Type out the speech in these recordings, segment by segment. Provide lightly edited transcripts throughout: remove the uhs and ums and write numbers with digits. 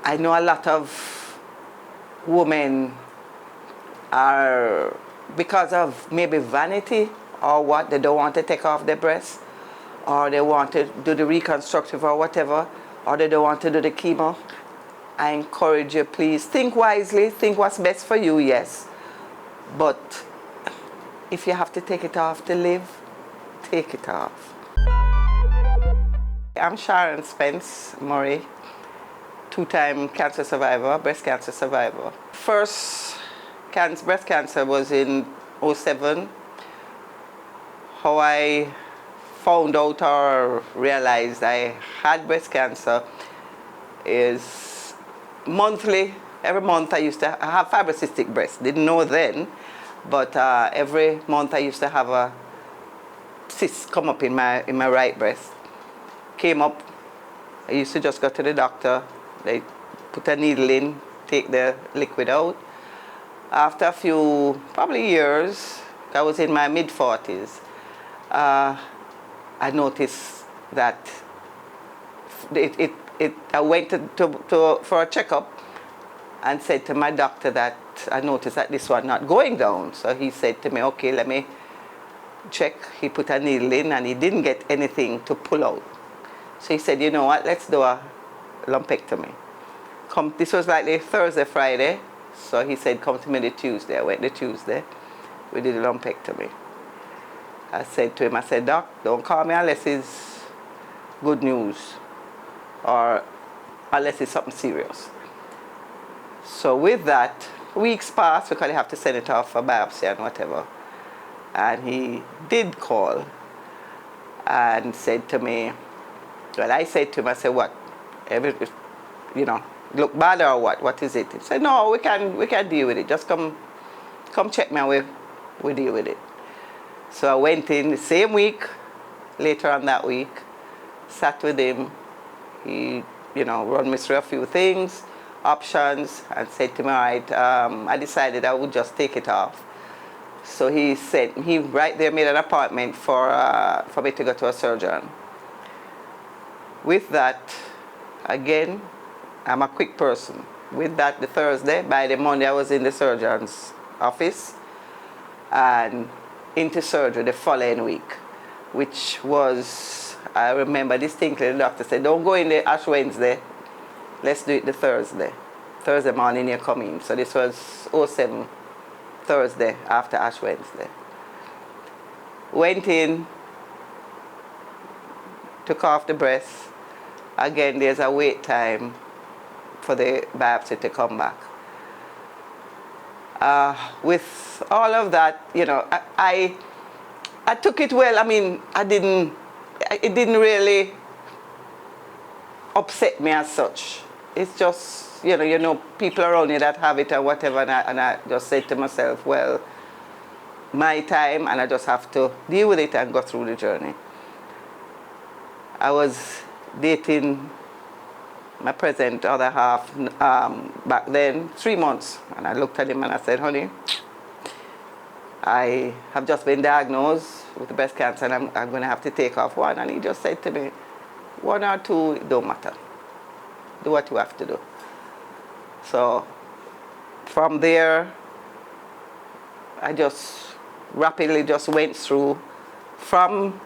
I know a lot of women are, because of maybe vanity or what, they don't want to take off their breasts, or they want to do the reconstructive or whatever, or they don't want to do the chemo. I encourage you, please, think wisely, think what's best for you, yes. But if you have to take it off to live, take it off. I'm Sharon Spence-Murray, two-time cancer survivor, breast cancer survivor. First breast cancer was in 2007. How I found out or realized I had breast cancer is monthly. Every month I used to have fibrocystic breast. Didn't know then, but every month I used to have a cyst come up in my right breast. Came up, I used to just go to the doctor. They put a needle in, take the liquid out. After a few, probably years, I was in my mid-40s, I noticed that I went for a checkup and said to my doctor that I noticed that this was not going down. So he said to me, okay, let me check. He put a needle in and he didn't get anything to pull out. So he said, you know what, let's do a lumpectomy. This was like the Thursday, Friday. So he said, come to me the Tuesday. I went the Tuesday. We did a lumpectomy. I said to him, I said, Doc, don't call me unless it's good news or unless it's something serious. So with that, weeks passed because they have to send it off for biopsy and whatever. And he did call and said to me, well, I said to him, I said, what? Look bad or what? What is it? He said, no, we can deal with it. Just come check me and we deal with it. So I went in the same week, later on that week, sat with him. He, run me through a few things, options, and said to me, all right, I decided I would just take it off. So he right there made an appointment for me to go to a surgeon. With that, again, I'm a quick person. With that, the Thursday, by the Monday, I was in the surgeon's office and into surgery the following week, which was, I remember distinctly, the doctor said, don't go in the Ash Wednesday, let's do it the Thursday. Thursday morning you come in. So this was 2007, Thursday after Ash Wednesday. Went in, took off the breast. Again, there's a wait time for the biopsy to come back. With all of that, I took it well. I mean, it didn't really upset me as such. It's just, people around you that have it or whatever, and I just said to myself, well, my time, and I just have to deal with it and go through the journey. I was dating my present other half back then, 3 months. And I looked at him and I said, honey, I have just been diagnosed with breast cancer and I'm going to have to take off one. And he just said to me, 1 or 2, it don't matter. Do what you have to do. So from there, I just rapidly just went through from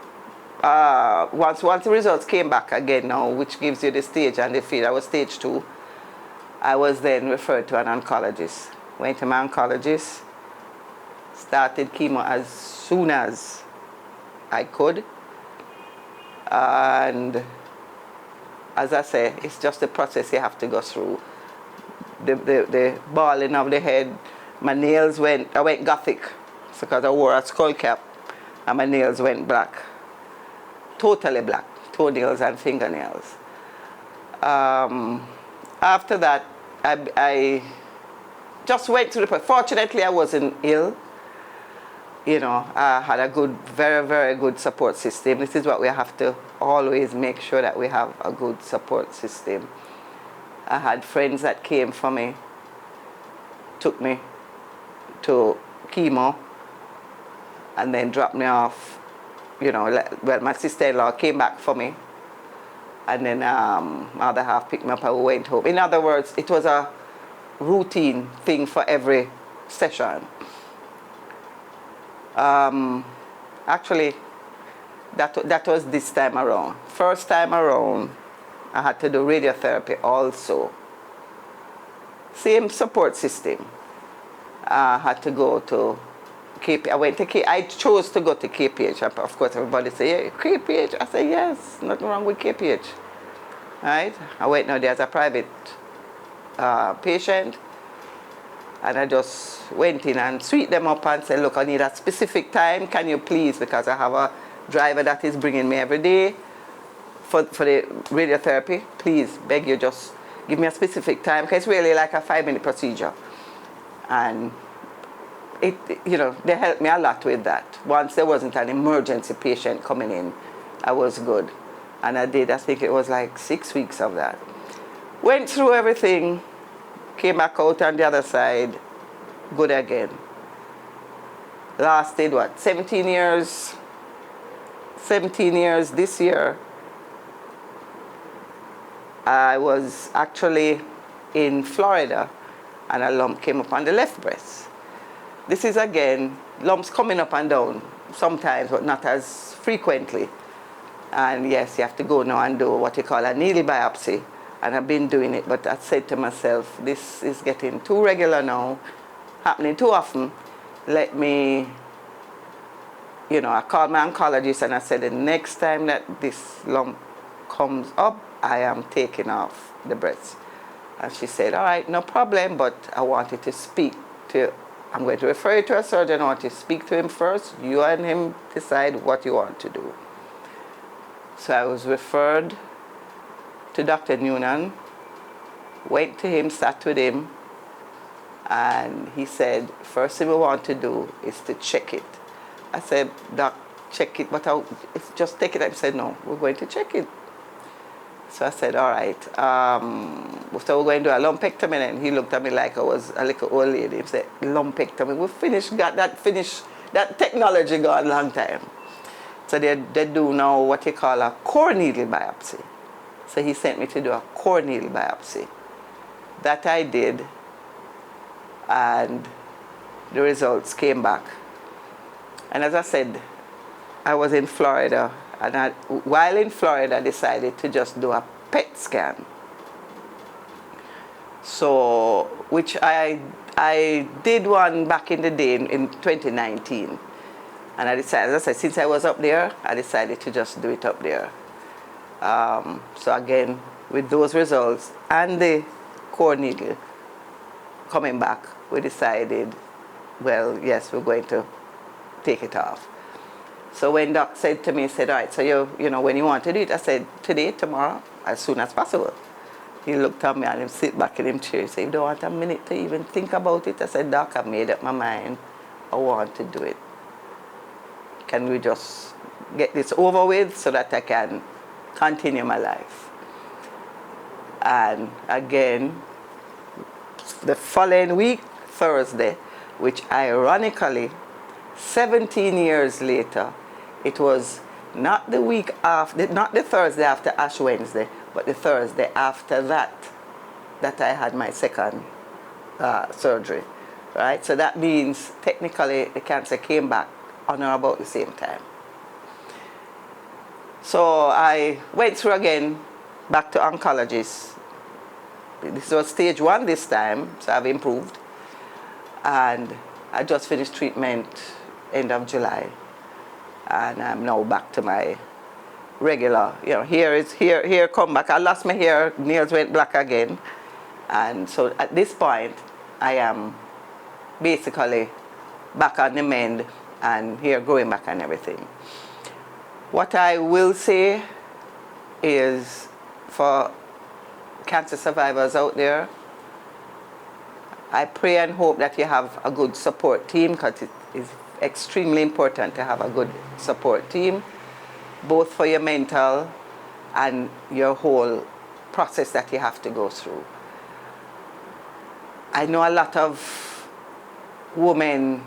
once the results came back again now, which gives you the stage and the field, I was stage 2. I was then referred to an oncologist. Went to my oncologist, started chemo as soon as I could. And as I say, it's just the process you have to go through. The balling of the head, my nails I went gothic because I wore a skull cap and my nails went black. Totally black, toenails and fingernails. After that, I just went through the. Fortunately, I wasn't ill. I had a good, very, very good support system. This is what we have to always make sure that we have a good support system. I had friends that came for me, took me to chemo, and then dropped me off. Well, my sister-in-law came back for me And then my other half picked me up and we went home. In other words, it was a routine thing for every session. Actually, that was this time around. First time around, I had to do radiotherapy also. Same support system. I had to go to KPH. I chose to go to KPH. Of course, everybody say, yeah, KPH. I say, yes, nothing wrong with KPH. Right? I went now there as a private patient. And I just went in and sweet them up and said, look, I need a specific time. Can you please, because I have a driver that is bringing me every day for the radiotherapy. Please, beg you, just give me a specific time, because it's really like a 5-minute procedure. And it, they helped me a lot with that. Once there wasn't an emergency patient coming in, I was good. And I think it was like 6 weeks of that. Went through everything. Came back out on the other side, good again. Lasted, 17 years? 17 years this year. I was actually in Florida, and a lump came up on the left breast. This is, again, lumps coming up and down sometimes, but not as frequently. And yes, you have to go now and do what you call a needle biopsy. And I've been doing it, but I said to myself, this is getting too regular now, happening too often. Let me, I called my oncologist and I said, the next time that this lump comes up, I am taking off the breast. And she said, all right, no problem, but I wanted to speak to, I'm going to refer you to a surgeon. I want to speak to him first. You and him decide what you want to do. So I was referred to Dr. Noonan, went to him, sat with him, and he said, first thing we want to do is to check it. I said, Doc, check it, but just take it. He said, no, we're going to check it. So I said, all right. So we're going to do a lumpectomy, and he looked at me like I was a little old lady. He said, lumpectomy, got that technology gone a long time. So they do now what you call a core needle biopsy. So he sent me to do a cornmeal biopsy. That I did, and the results came back. And as I said, I was in Florida, and while in Florida, I decided to just do a PET scan. So, which I did one back in the day in 2019. And I decided, as I said, since I was up there, I decided to just do it up there. So again, with those results and the core needle coming back, we decided, well, yes, we're going to take it off. So when Doc said to me, he said, all right, so you know, when you want to do it, I said, today, tomorrow, as soon as possible. He looked at me and he sit back in his chair. He said, you don't want a minute to even think about it? I said, Doc, I've made up my mind. I want to do it. Can we just get this over with so that I can continue my life? And again, the following week, Thursday, which ironically, 17 years later, it was not the week after, not the Thursday after Ash Wednesday, but the Thursday after that I had my second surgery, right? So that means technically the cancer came back on or about the same time. So I went through again, back to oncologist. This was stage 1 this time, so I've improved. And I just finished treatment end of July. And I'm now back to my regular, here come back. I lost my hair, nails went black again. And so at this point, I am basically back on the mend and hair growing back and everything. What I will say is, for cancer survivors out there, I pray and hope that you have a good support team, because it is extremely important to have a good support team, both for your mental and your whole process that you have to go through. I know a lot of women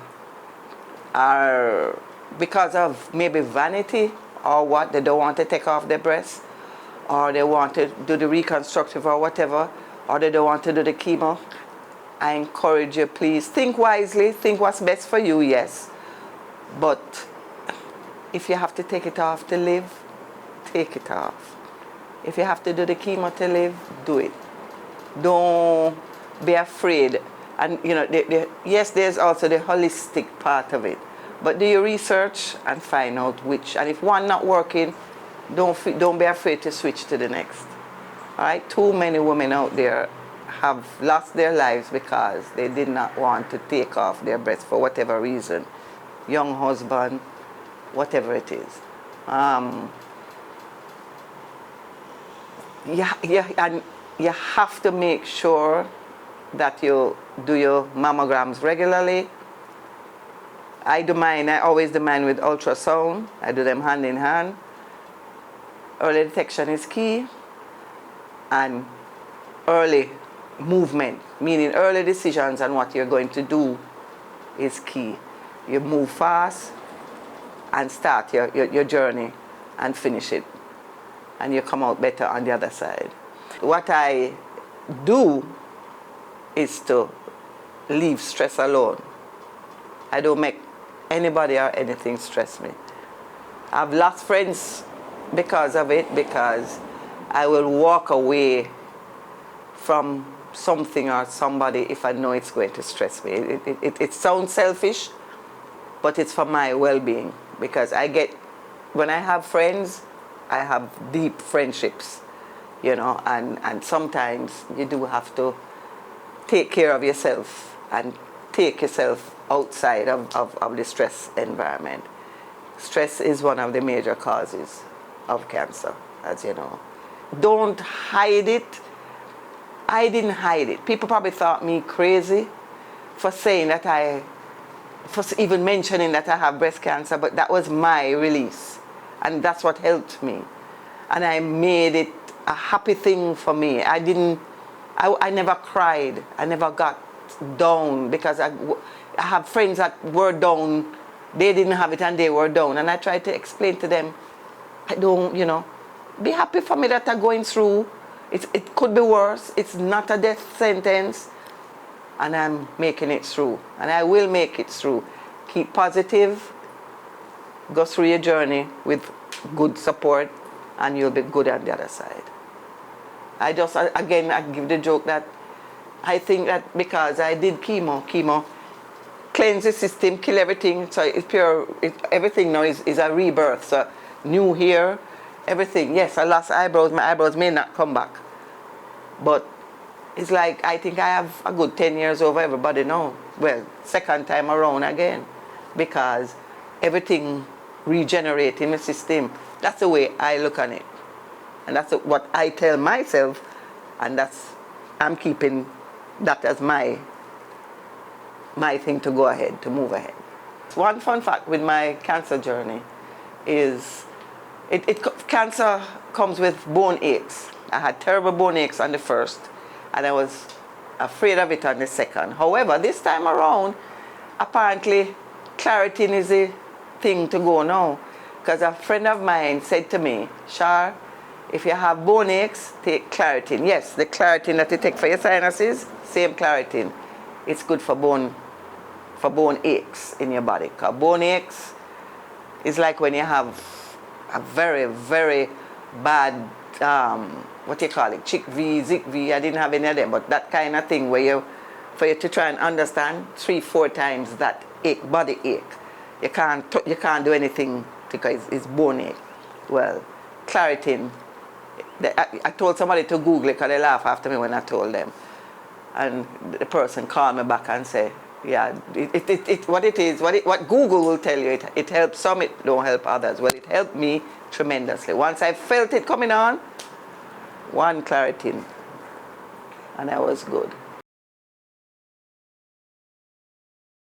are, because of maybe vanity or what, they don't want to take off their breasts, or they want to do the reconstructive or whatever, or they don't want to do the chemo, I encourage you, please think wisely, think what's best for you, yes. But if you have to take it off to live, take it off. If you have to do the chemo to live, do it. Don't be afraid. And you know, yes, there's also the holistic part of it. But do your research and find out which. And if one not working, don't be afraid to switch to the next. All right? Too many women out there have lost their lives because they did not want to take off their breasts for whatever reason. Young husband, whatever it is. And you have to make sure that you do your mammograms regularly. I do mine, I always do mine with ultrasound. I do them hand in hand. Early detection is key. And early movement, meaning early decisions on what you're going to do, is key. You move fast and start your journey and finish it. And you come out better on the other side. What I do is to leave stress alone. I don't make anybody or anything stress me. I've lost friends because of it, because I will walk away from something or somebody if I know it's going to stress me. It sounds selfish, but it's for my well-being, because when I have friends, I have deep friendships, you know, and sometimes you do have to take care of yourself and take yourself outside of the stress environment. Stress is one of the major causes of cancer, as you know. Don't hide it. I didn't hide it. People probably thought me crazy for saying that for even mentioning that I have breast cancer, but that was my release. And that's what helped me. And I made it a happy thing for me. I never cried. I never got down, because I have friends that were down. They didn't have it and they were down. And I tried to explain to them, be happy for me that I'm going through. It could be worse. It's not a death sentence. And I'm making it through. And I will make it through. Keep positive. Go through your journey with good support, and you'll be good on the other side. I give the joke that I think that because I did chemo cleanse the system, kill everything, so it's pure, everything now is a rebirth, so new hair, everything. Yes, I lost eyebrows, my eyebrows may not come back, but it's like I think I have a good 10 years over everybody now. Well, second time around again, because everything regenerates in the system. That's the way I look on it. And that's what I tell myself, and I'm keeping that as my thing to go ahead, to move ahead. One fun fact with my cancer journey is cancer comes with bone aches. I had terrible bone aches on the first, and I was afraid of it on the second. However, this time around, apparently, Claritin is the thing to go now. Because a friend of mine said to me, Shar, if you have bone aches, take Claritin. Yes, the Claritin that you take for your sinuses, same Claritin. It's good for bone aches in your body. Because bone aches is like when you have a very, very bad, chick V, zick V. I didn't have any of them, but that kind of thing where for you to try and understand 3-4 times that ache, body ache. You can't do anything because it's bone ache. Well, Claritin, I told somebody to Google it because they laugh after me when I told them. And the person called me back and said, yeah, what Google will tell you, it helps some, it don't help others. Well, it helped me tremendously. Once I felt it coming on, one Claritin, and I was good.